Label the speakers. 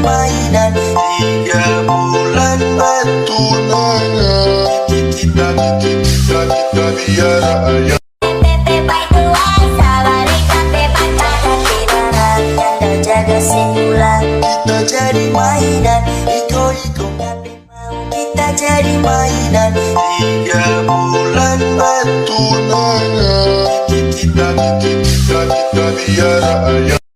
Speaker 1: mainan 3 bulan bertunangan. Kita biar ayah. Jaga sebulan kita jadi mainan, iko tapi mau kita jadi mainan 3 bulan bertunangan. Kita biar ayah.